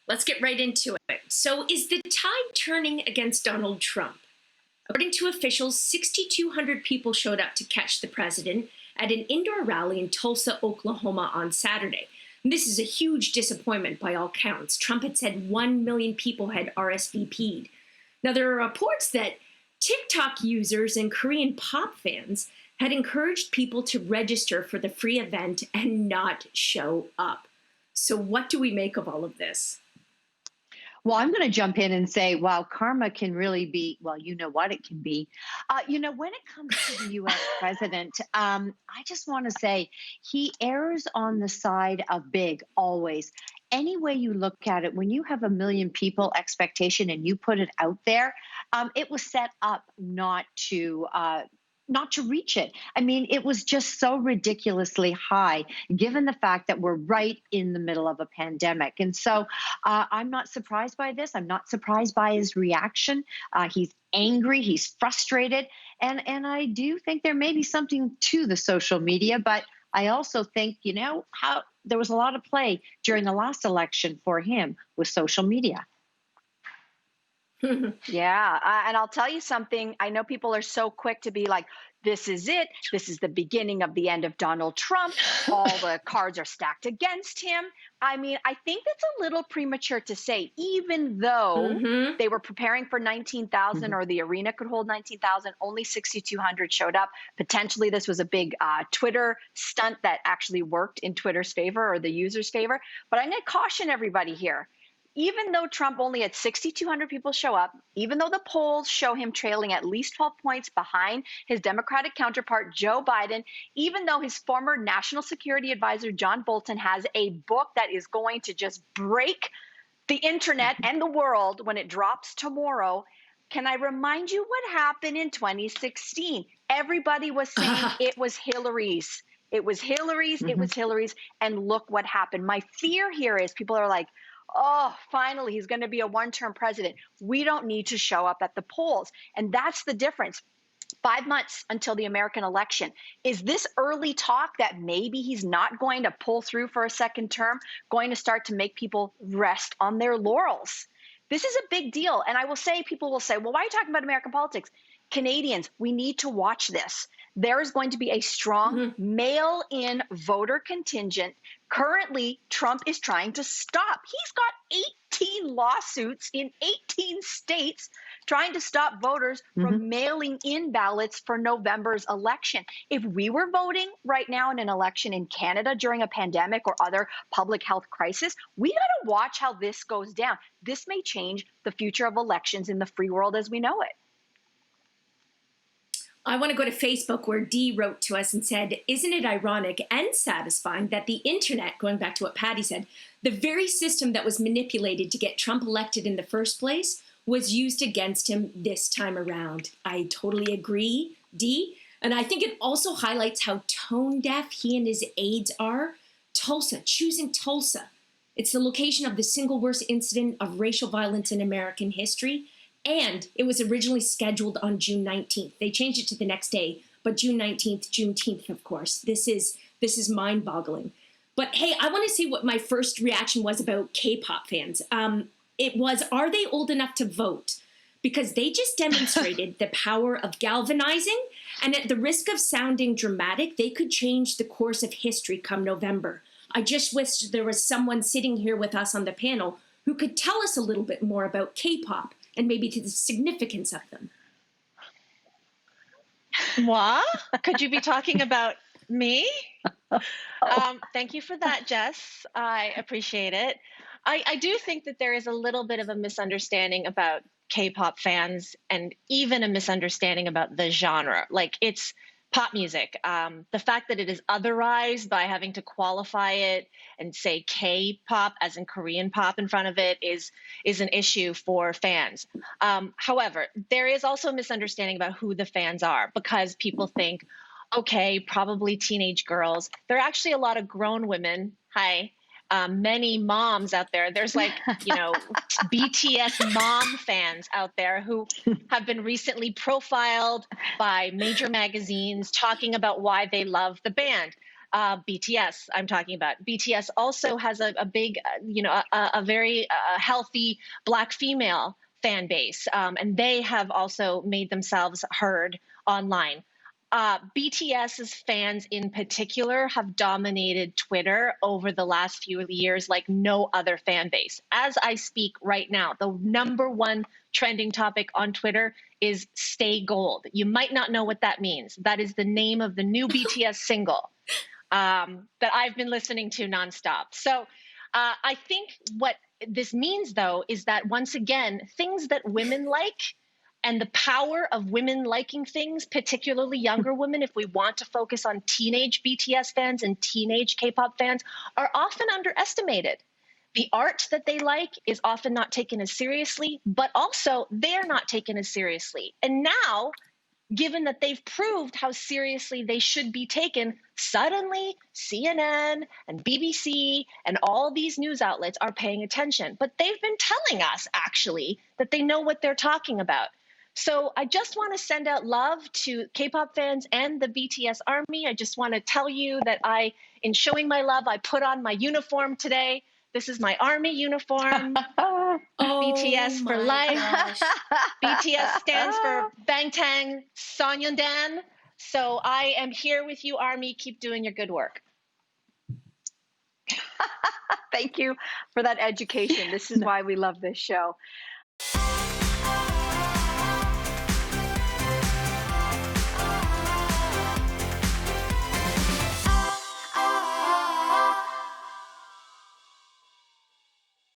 Let's get right into it. So, is the tide turning against Donald Trump? According to officials, 6,200 people showed up to catch the president at an indoor rally in Tulsa, Oklahoma on Saturday. And this is a huge disappointment by all counts. Trump had said 1 million people had RSVP'd. Now, there are reports that TikTok users and Korean pop fans had encouraged people to register for the free event and not show up. So, what do we make of all of this? Well, I'm going to jump in and say, wow, karma can really be, well, you know what it can be. When it comes to the U.S. president, I just want to say he errs on the side of big always. Any way you look at it, when you have a million people expectation and you put it out there, it was set up not to reach it. I mean, it was just so ridiculously high, given the fact that we're right in the middle of a pandemic. And so I'm not surprised by this. I'm not surprised by his reaction. He's angry. He's frustrated. And I do think there may be something to the social media, but I also think, how there was a lot of play during the last election for him with social media. Yeah. And I'll tell you something. I know people are so quick to be like, this is it. This is the beginning of the end of Donald Trump. All the cards are stacked against him. I mean, I think that's a little premature to say, even though they were preparing for 19,000 or the arena could hold 19,000, only 6,200 showed up. Potentially, this was a big Twitter stunt that actually worked in Twitter's favor or the user's favor. But I'm going to caution everybody here. Even though Trump only had 6,200 people show up, even though the polls show him trailing at least 12 points behind his Democratic counterpart, Joe Biden, even though his former national security advisor, John Bolton, has a book that is going to just break the internet and the world when it drops tomorrow, can I remind you what happened in 2016? Everybody was saying it was Hillary's. It was Hillary's. It was Hillary's. And look what happened. My fear here is people are like, oh, finally, he's going to be a one-term president. We don't need to show up at the polls. And that's the difference. 5 months until the American election. Is this early talk that maybe he's not going to pull through for a second term going to start to make people rest on their laurels? This is a big deal. And I will say, people will say, well, why are you talking about American politics? Canadians, we need to watch this. There is going to be a strong mail-in voter contingent. Currently, Trump is trying to stop. He's got 18 lawsuits in 18 states trying to stop voters from mailing in ballots for November's election. If we were voting right now in an election in Canada during a pandemic or other public health crisis, we got to watch how this goes down. This may change the future of elections in the free world as we know it. I want to go to Facebook where Dee wrote to us and said, isn't it ironic and satisfying that the internet, going back to what Patty said, the very system that was manipulated to get Trump elected in the first place was used against him this time around? I totally agree, Dee. And I think it also highlights how tone deaf he and his aides are. Tulsa, choosing Tulsa. It's the location of the single worst incident of racial violence in American history. And it was originally scheduled on June 19th. They changed it to the next day, but June 19th, Juneteenth, of course. This is mind-boggling. But hey, I want to say what my first reaction was about K-pop fans. It was, are they old enough to vote? Because they just demonstrated the power of galvanizing, and at the risk of sounding dramatic, they could change the course of history come November. I just wish there was someone sitting here with us on the panel who could tell us a little bit more about K-pop and maybe to the significance of them. What? Could you be talking about me? Thank you for that, Jess. I appreciate it. I do think that there is a little bit of a misunderstanding about K-pop fans and even a misunderstanding about the genre. Like, it's pop music. The fact that it is otherized by having to qualify it and say K-pop as in Korean pop in front of it is an issue for fans. However, there is also a misunderstanding about who the fans are because people think, okay, probably teenage girls. There are actually a lot of grown women. Hi. Many moms out there. There's BTS mom fans out there who have been recently profiled by major magazines talking about why they love the band. BTS, I'm talking about. BTS also has a big, a very healthy Black female fan base, and they have also made themselves heard online. BTS's fans in particular have dominated Twitter over the last few years like no other fan base. As I speak right now, the number one trending topic on Twitter is Stay Gold. You might not know what that means. That is the name of the new BTS single that I've been listening to nonstop. So I think what this means, though, is that once again, things that women like and the power of women liking things, particularly younger women, if we want to focus on teenage BTS fans and teenage K-pop fans, are often underestimated. The art that they like is often not taken as seriously, but also they're not taken as seriously. And now, given that they've proved how seriously they should be taken, suddenly CNN and BBC and all these news outlets are paying attention. But they've been telling us, actually, that they know what they're talking about. So I just want to send out love to K-pop fans and the BTS army. I just want to tell you that in showing my love, I put on my uniform today. This is my army uniform. BTS for life. BTS stands for Bangtan Sonyeondan. So I am here with you, army. Keep doing your good work. Thank you for that education. This is why we love this show.